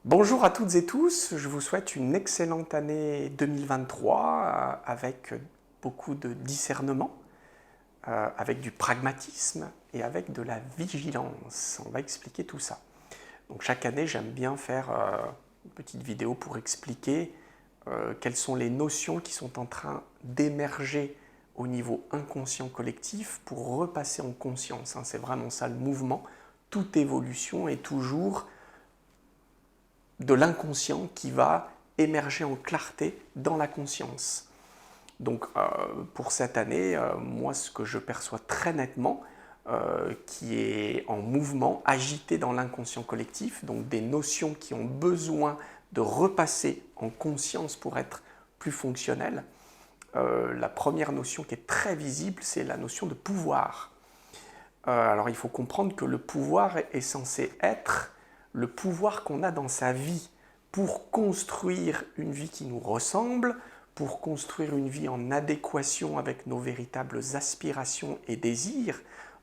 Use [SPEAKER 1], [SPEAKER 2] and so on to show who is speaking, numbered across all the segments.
[SPEAKER 1] Bonjour à toutes et tous, je vous souhaite une excellente année 2023 avec beaucoup de discernement, avec du pragmatisme et avec de la vigilance. On va expliquer tout ça. Donc chaque année, j'aime bien faire une petite vidéo pour expliquer quelles sont les notions qui sont en train d'émerger au niveau inconscient collectif pour repasser en conscience. C'est vraiment ça le mouvement. Toute évolution est toujours de l'inconscient qui va émerger en clarté dans la conscience. Donc pour cette année, moi ce que je perçois très nettement, qui est en mouvement, agité dans l'inconscient collectif, donc des notions qui ont besoin de repasser en conscience pour être plus fonctionnelles. La première notion qui est très visible, c'est la notion de pouvoir. Alors il faut comprendre que le pouvoir est censé être le pouvoir qu'on a dans sa vie pour construire une vie qui nous ressemble, pour construire une vie en adéquation avec nos véritables aspirations et désirs.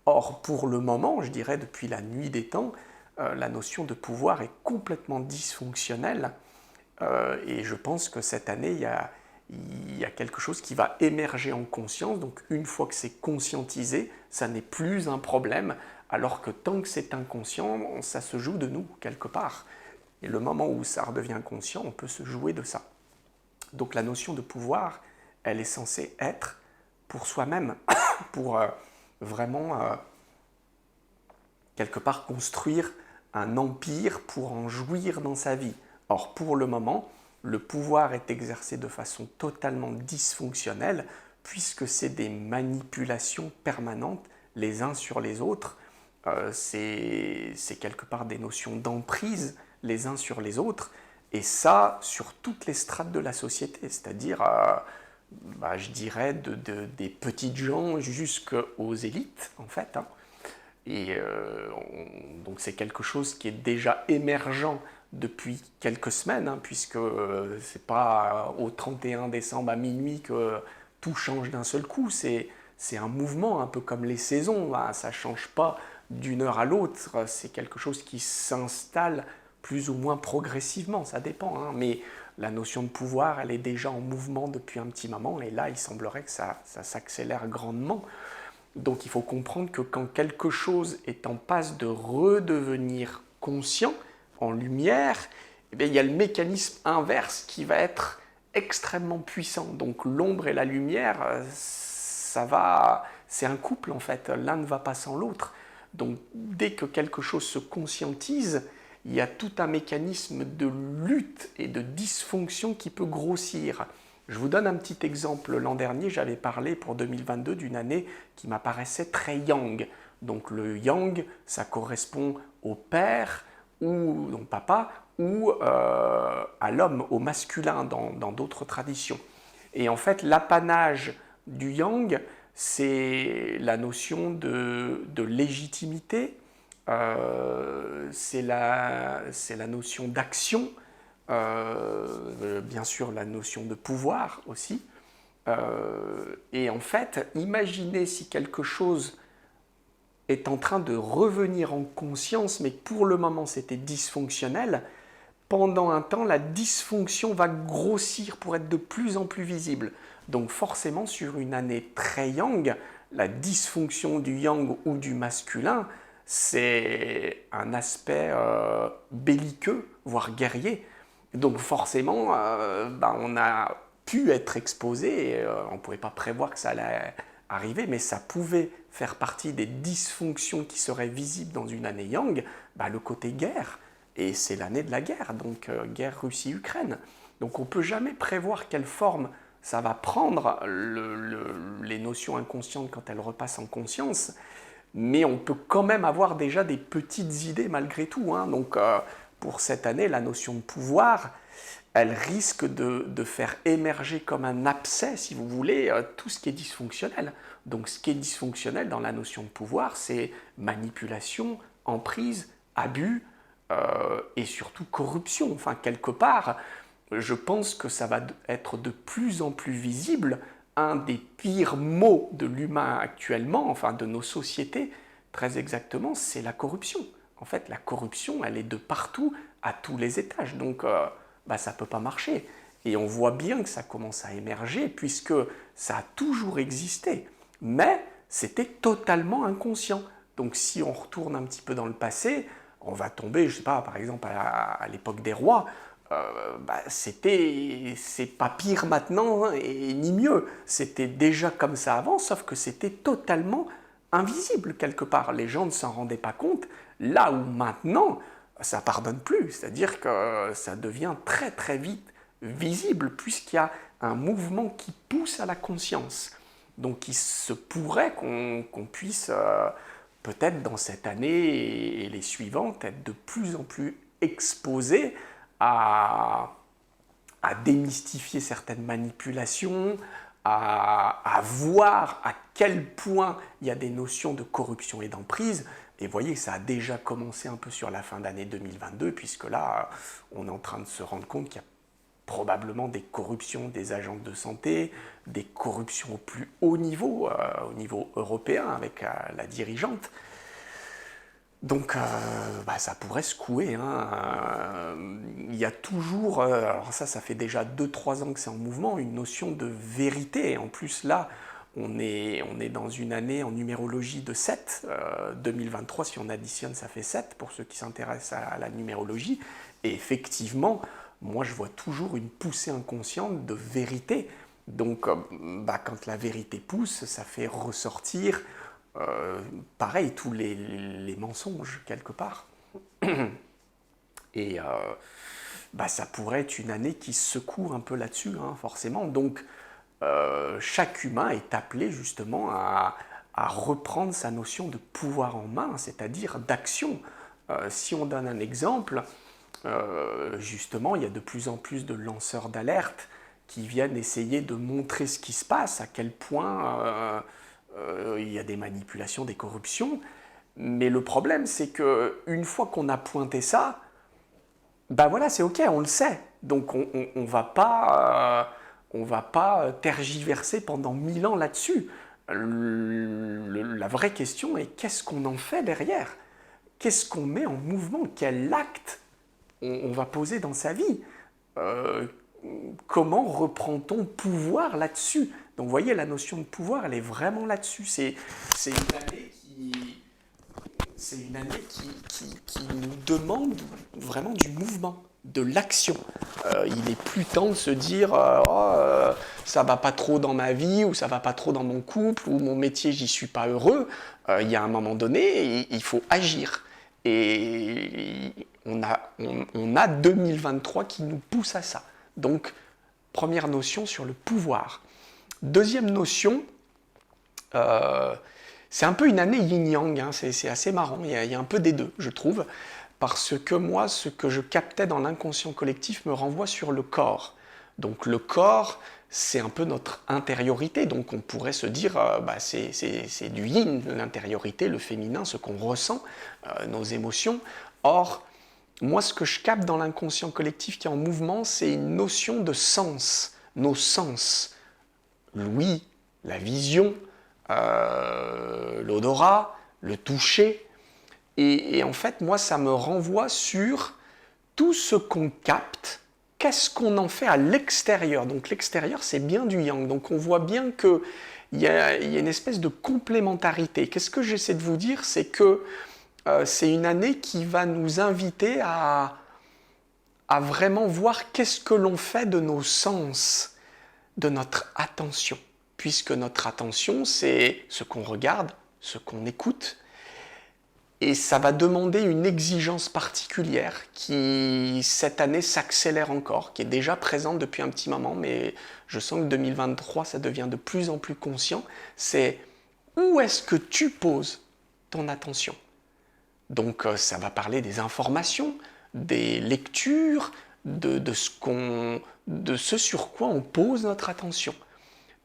[SPEAKER 1] Or, pour le moment, je dirais depuis la nuit des temps, la notion de pouvoir est complètement dysfonctionnelle et je pense que cette année, il y a quelque chose qui va émerger en conscience. Donc une fois que c'est conscientisé, ça n'est plus un problème, alors que tant que c'est inconscient, ça se joue de nous quelque part. Et le moment où ça redevient conscient, on peut se jouer de ça. Donc la notion de pouvoir, elle est censée être pour soi-même, pour vraiment quelque part construire un empire pour en jouir dans sa vie. Or pour le moment, le pouvoir est exercé de façon totalement dysfonctionnelle puisque c'est des manipulations permanentes les uns sur les autres. C'est quelque part des notions d'emprise les uns sur les autres et ça sur toutes les strates de la société, c'est-à-dire je dirais des petites gens jusqu'aux élites en fait. Et donc c'est quelque chose qui est déjà émergent depuis quelques semaines, puisque c'est pas au 31 décembre à minuit que tout change d'un seul coup. C'est un mouvement un peu comme les saisons, ça ne change pas d'une heure à l'autre, c'est quelque chose qui s'installe plus ou moins progressivement, ça dépend. Mais la notion de pouvoir, elle est déjà en mouvement depuis un petit moment, et là il semblerait que ça s'accélère grandement. Donc il faut comprendre que quand quelque chose est en passe de redevenir conscient, en lumière, eh bien, il y a le mécanisme inverse qui va être extrêmement puissant. Donc l'ombre et la lumière, c'est un couple en fait, l'un ne va pas sans l'autre. Donc dès que quelque chose se conscientise, il y a tout un mécanisme de lutte et de dysfonction qui peut grossir. Je vous donne un petit exemple. L'an dernier, j'avais parlé pour 2022 d'une année qui m'apparaissait très yang. Donc le yang, ça correspond au père, ou donc papa, ou à l'homme, au masculin dans d'autres traditions. Et en fait, l'apanage du yang, c'est la notion de légitimité, c'est la notion d'action, bien sûr la notion de pouvoir aussi. Et en fait, imaginez si quelque chose est en train de revenir en conscience, mais pour le moment c'était dysfonctionnel, pendant un temps, la dysfonction va grossir pour être de plus en plus visible. Donc forcément, sur une année très yang, la dysfonction du yang ou du masculin, c'est un aspect belliqueux, voire guerrier. Donc forcément, on a pu être exposé, et, on ne pouvait pas prévoir que ça allait arriver, mais ça pouvait faire partie des dysfonctions qui seraient visibles dans une année yang, le côté guerre. Et c'est l'année de la guerre, donc guerre Russie-Ukraine. Donc on ne peut jamais prévoir quelle forme ça va prendre, les notions inconscientes quand elles repassent en conscience, mais on peut quand même avoir déjà des petites idées malgré tout. Donc pour cette année, la notion de pouvoir, elle risque de faire émerger comme un abcès, si vous voulez, tout ce qui est dysfonctionnel. Donc ce qui est dysfonctionnel dans la notion de pouvoir, c'est manipulation, emprise, abus, et surtout corruption. Enfin, quelque part, je pense que ça va être de plus en plus visible. Un des pires maux de l'humain actuellement, enfin de nos sociétés, très exactement, c'est la corruption. En fait, la corruption, elle est de partout, à tous les étages. Donc, ça ne peut pas marcher. Et on voit bien que ça commence à émerger puisque ça a toujours existé. Mais c'était totalement inconscient. Donc si on retourne un petit peu dans le passé, on va tomber, je ne sais pas, par exemple à l'époque des rois, c'est pas pire maintenant hein, et ni mieux. C'était déjà comme ça avant, sauf que c'était totalement invisible quelque part. Les gens ne s'en rendaient pas compte. Là où maintenant, ça pardonne plus. C'est-à-dire que ça devient très très vite visible puisqu'il y a un mouvement qui pousse à la conscience. Donc il se pourrait qu'on puisse peut-être dans cette année et les suivantes être de plus en plus exposé à, à démystifier certaines manipulations, à voir à quel point il y a des notions de corruption et d'emprise. Et vous voyez, ça a déjà commencé un peu sur la fin d'année 2022, puisque là, on est en train de se rendre compte qu'il y a probablement des corruptions des agents de santé, des corruptions au plus haut niveau européen avec la dirigeante. Donc ça pourrait secouer. Hein. Il y a toujours, alors ça fait déjà 2-3 ans que c'est en mouvement, une notion de vérité. Et en plus là, on est dans une année en numérologie de 7. 2023, si on additionne, ça fait 7 pour ceux qui s'intéressent à la numérologie. Et effectivement, moi je vois toujours une poussée inconsciente de vérité. Donc quand la vérité pousse, ça fait ressortir pareil, tous les mensonges quelque part. Et ça pourrait être une année qui secoue un peu là-dessus, hein, forcément. Donc chaque humain est appelé justement à reprendre sa notion de pouvoir en main, c'est-à-dire d'action. Si on donne un exemple, justement, il y a de plus en plus de lanceurs d'alerte qui viennent essayer de montrer ce qui se passe, à quel point il y a des manipulations, des corruptions. Mais le problème, c'est qu'une fois qu'on a pointé ça, voilà, c'est ok, on le sait. Donc on va pas tergiverser pendant 1000 ans là-dessus. La vraie question est qu'est-ce qu'on en fait derrière? Qu'est-ce qu'on met en mouvement? Quel acte on va poser dans sa vie? Comment reprend-on pouvoir là-dessus? Donc vous voyez, la notion de pouvoir, elle est vraiment là-dessus. C'est une année qui nous demande vraiment du mouvement, de l'action. Il n'est plus temps de se dire ça va pas trop dans ma vie, ou ça va pas trop dans mon couple, ou mon métier, j'y suis pas heureux. Il y a un moment donné, il faut agir. Et on a 2023 qui nous pousse à ça. Donc, première notion sur le pouvoir. Deuxième notion, c'est un peu une année yin-yang, hein, c'est assez marrant, il y a un peu des deux, je trouve, parce que moi, ce que je captais dans l'inconscient collectif me renvoie sur le corps. Donc le corps, c'est un peu notre intériorité, donc on pourrait se dire, c'est du yin, l'intériorité, le féminin, ce qu'on ressent, nos émotions. Or, moi, ce que je capte dans l'inconscient collectif qui est en mouvement, c'est une notion de sens, nos sens. L'ouïe, la vision, l'odorat, le toucher. Et en fait, moi, ça me renvoie sur tout ce qu'on capte, qu'est-ce qu'on en fait à l'extérieur. Donc l'extérieur, c'est bien du yang. Donc on voit bien qu'il y a une espèce de complémentarité. Qu'est-ce que j'essaie de vous dire? C'est que c'est une année qui va nous inviter à vraiment voir qu'est-ce que l'on fait de nos sens, de notre attention. Puisque notre attention, c'est ce qu'on regarde, ce qu'on écoute. Et ça va demander une exigence particulière qui, cette année, s'accélère encore, qui est déjà présente depuis un petit moment, mais je sens que 2023, ça devient de plus en plus conscient. C'est où est-ce que tu poses ton attention? Donc ça va parler des informations, des lectures, de ce sur quoi on pose notre attention.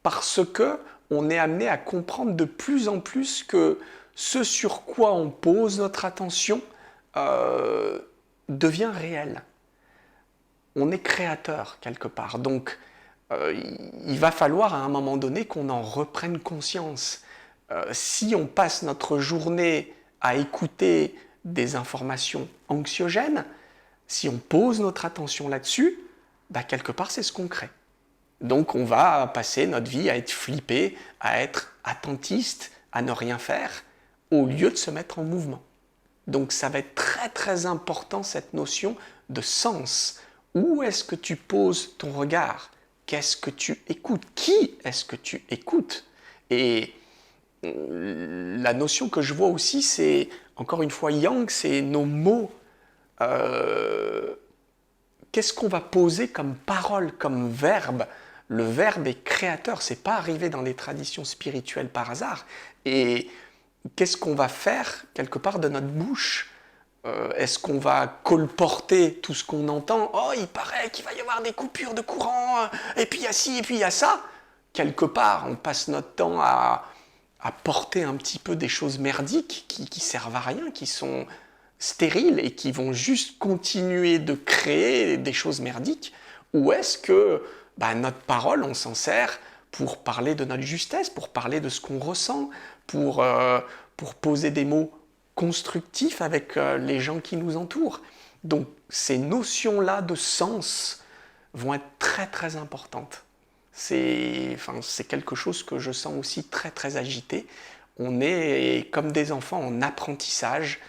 [SPEAKER 1] Parce que on est amené à comprendre de plus en plus que ce sur quoi on pose notre attention devient réel. On est créateur quelque part. Donc il va falloir à un moment donné qu'on en reprenne conscience. Si on passe notre journée à écouter des informations anxiogènes, si on pose notre attention là-dessus, quelque part c'est ce qu'on crée. Donc on va passer notre vie à être flippé, à être attentiste, à ne rien faire, au lieu de se mettre en mouvement. Donc ça va être très très important cette notion de sens. Où est-ce que tu poses ton regard? Qu'est-ce que tu écoutes? Qui est-ce que tu écoutes? Et la notion que je vois aussi, c'est, encore une fois, Yang, c'est nos mots. Qu'est-ce qu'on va poser comme parole, comme verbe? Le verbe est créateur, c'est pas arrivé dans les traditions spirituelles par hasard. Et qu'est-ce qu'on va faire quelque part de notre bouche? Est-ce qu'on va colporter tout ce qu'on entend? Oh, il paraît qu'il va y avoir des coupures de courant, et puis il y a ci, et puis il y a ça. Quelque part, on passe notre temps à porter un petit peu des choses merdiques qui servent à rien, qui sont stériles et qui vont juste continuer de créer des choses merdiques. Ou est-ce que notre parole, on s'en sert pour parler de notre justesse, pour parler de ce qu'on ressent, pour poser des mots constructifs avec les gens qui nous entourent. Donc ces notions-là de sens vont être très très importantes. C'est quelque chose que je sens aussi très très agité. On est comme des enfants en apprentissage.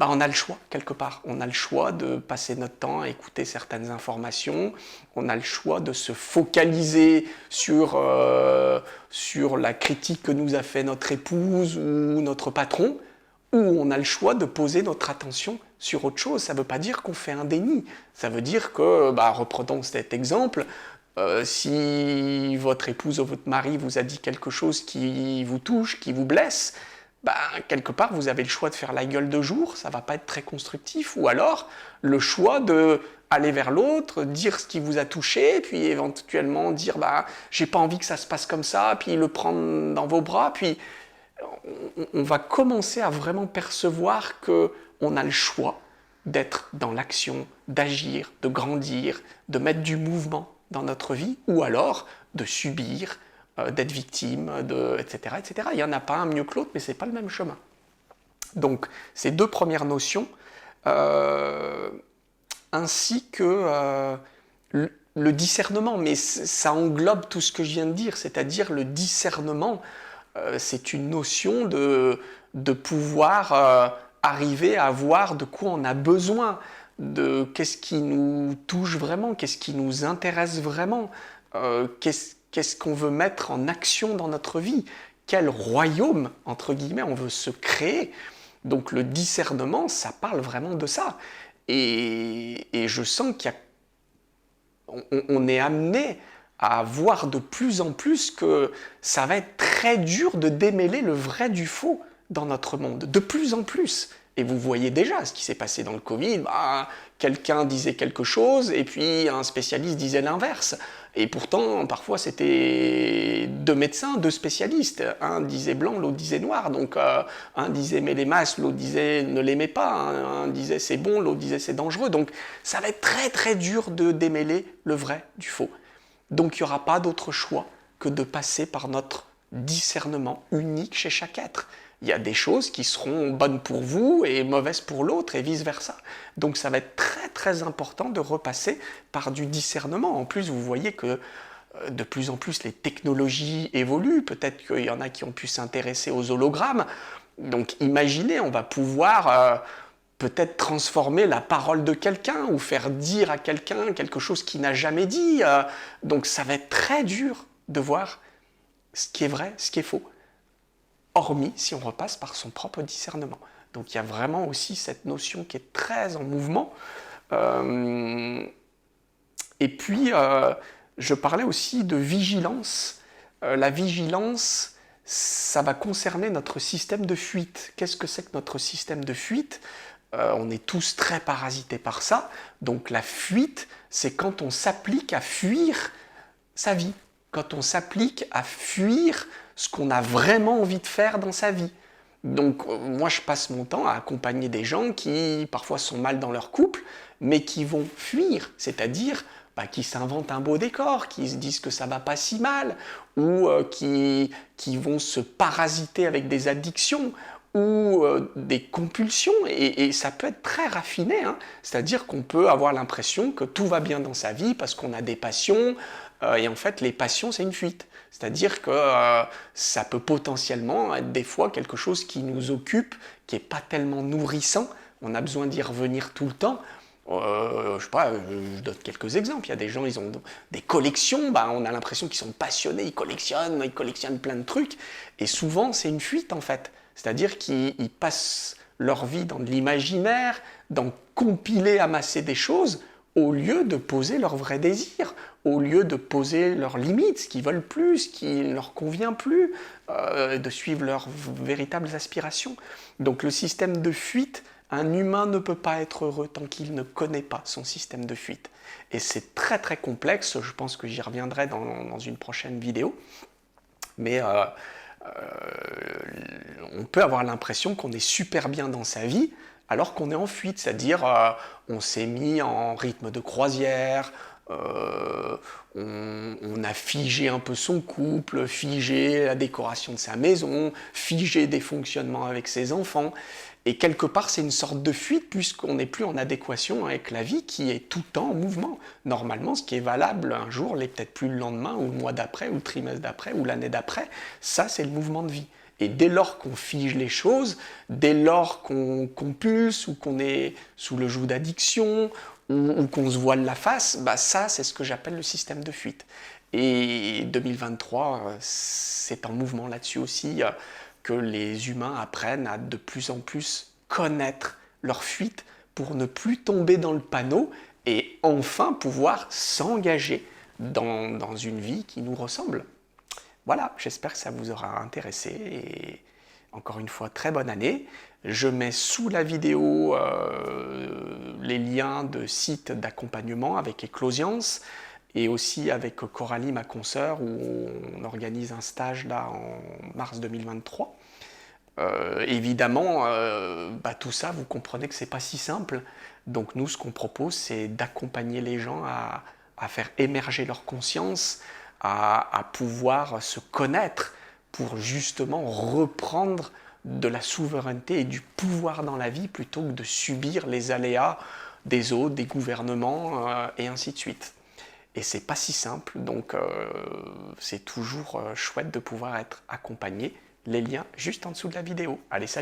[SPEAKER 1] On a le choix quelque part. On a le choix de passer notre temps à écouter certaines informations. On a le choix de se focaliser sur la critique que nous a fait notre épouse ou notre patron. Ou on a le choix de poser notre attention sur autre chose. Ça ne veut pas dire qu'on fait un déni. Ça veut dire que, reprenons cet exemple, si votre épouse ou votre mari vous a dit quelque chose qui vous touche, qui vous blesse, quelque part, vous avez le choix de faire la gueule de jour, ça ne va pas être très constructif, ou alors le choix d'aller vers l'autre, dire ce qui vous a touché, puis éventuellement dire j'ai pas envie que ça se passe comme ça, puis le prendre dans vos bras, puis on va commencer à vraiment percevoir qu'on a le choix d'être dans l'action, d'agir, de grandir, de mettre du mouvement dans notre vie, ou alors de subir, d'être victime, etc., etc. Il n'y en a pas un mieux que l'autre, mais ce n'est pas le même chemin. Donc, ces deux premières notions, ainsi que le discernement, mais ça englobe tout ce que je viens de dire, c'est-à-dire le discernement, c'est une notion de pouvoir arriver à voir de quoi on a besoin, de qu'est-ce qui nous touche vraiment, qu'est-ce qui nous intéresse vraiment, qu'est-ce qu'on veut mettre en action dans notre vie, quel royaume, entre guillemets, on veut se créer. Donc le discernement, ça parle vraiment de ça. Et je sens qu'on est amené à voir de plus en plus que ça va être très dur de démêler le vrai du faux dans notre monde, de plus en plus. Et vous voyez déjà ce qui s'est passé dans le Covid, quelqu'un disait quelque chose et puis un spécialiste disait l'inverse. Et pourtant, parfois, c'était deux médecins, deux spécialistes. Un disait blanc, l'autre disait noir. Donc, un disait mets les masques, l'autre disait ne les mets pas. Un disait c'est bon, l'autre disait c'est dangereux. Donc, ça va être très très dur de démêler le vrai du faux. Donc, il n'y aura pas d'autre choix que de passer par notre discernement unique chez chaque être. Il y a des choses qui seront bonnes pour vous et mauvaises pour l'autre et vice-versa. Donc ça va être très très important de repasser par du discernement. En plus, vous voyez que de plus en plus les technologies évoluent. Peut-être qu'il y en a qui ont pu s'intéresser aux hologrammes. Donc imaginez, on va pouvoir peut-être transformer la parole de quelqu'un ou faire dire à quelqu'un quelque chose qu'il n'a jamais dit. Donc ça va être très dur de voir ce qui est vrai, ce qui est faux. Hormis si on repasse par son propre discernement. Donc il y a vraiment aussi cette notion qui est très en mouvement. Et puis, je parlais aussi de vigilance. La vigilance, ça va concerner notre système de fuite. Qu'est-ce que c'est que notre système de fuite ? On est tous très parasités par ça. Donc la fuite, c'est quand on s'applique à fuir sa vie. Quand on s'applique à fuir ce qu'on a vraiment envie de faire dans sa vie. Donc moi je passe mon temps à accompagner des gens qui parfois sont mal dans leur couple, mais qui vont fuir, c'est-à-dire qui s'inventent un beau décor, qui se disent que ça va pas si mal, ou qui vont se parasiter avec des addictions, ou des compulsions, et ça peut être très raffiné, hein. C'est-à-dire qu'on peut avoir l'impression que tout va bien dans sa vie parce qu'on a des passions, et en fait les passions c'est une fuite. C'est-à-dire que ça peut potentiellement être des fois quelque chose qui nous occupe, qui n'est pas tellement nourrissant, on a besoin d'y revenir tout le temps. Je sais pas, je donne quelques exemples. Il y a des gens, ils ont des collections, bah, on a l'impression qu'ils sont passionnés, ils collectionnent plein de trucs, et souvent c'est une fuite en fait. C'est-à-dire qu'ils passent leur vie dans de l'imaginaire, dans compiler, amasser des choses, au lieu de poser leurs vrais désirs, au lieu de poser leurs limites, ce qu'ils veulent plus, ce qui ne leur convient plus, de suivre leurs véritables aspirations. Donc le système de fuite, un humain ne peut pas être heureux tant qu'il ne connaît pas son système de fuite. Et c'est très très complexe, je pense que j'y reviendrai dans une prochaine vidéo. Mais on peut avoir l'impression qu'on est super bien dans sa vie alors qu'on est en fuite, c'est-à-dire on s'est mis en rythme de croisière, on a figé un peu son couple, figé la décoration de sa maison, figé des fonctionnements avec ses enfants, et quelque part c'est une sorte de fuite puisqu'on n'est plus en adéquation avec la vie qui est tout le temps en mouvement. Normalement ce qui est valable un jour l'est peut-être plus le lendemain ou le mois d'après ou le trimestre d'après ou l'année d'après, ça c'est le mouvement de vie. Et dès lors qu'on fige les choses, dès lors qu'on compulse ou qu'on est sous le joug d'addiction ou qu'on se voile la face, bah ça c'est ce que j'appelle le système de fuite. Et 2023, c'est en mouvement là-dessus aussi que les humains apprennent à de plus en plus connaître leur fuite pour ne plus tomber dans le panneau et enfin pouvoir s'engager dans une vie qui nous ressemble. Voilà, j'espère que ça vous aura intéressé et encore une fois, très bonne année. Je mets sous la vidéo les liens de sites d'accompagnement avec Eclosiance et aussi avec Coralie, ma consoeur, où on organise un stage là en mars 2023. Évidemment, tout ça, vous comprenez que c'est pas si simple. Donc nous, ce qu'on propose, c'est d'accompagner les gens à faire émerger leur conscience, à pouvoir se connaître pour justement reprendre de la souveraineté et du pouvoir dans la vie plutôt que de subir les aléas des autres, des gouvernements et ainsi de suite. Et c'est pas si simple, donc c'est toujours chouette de pouvoir être accompagné. Les liens juste en dessous de la vidéo. Allez, salut!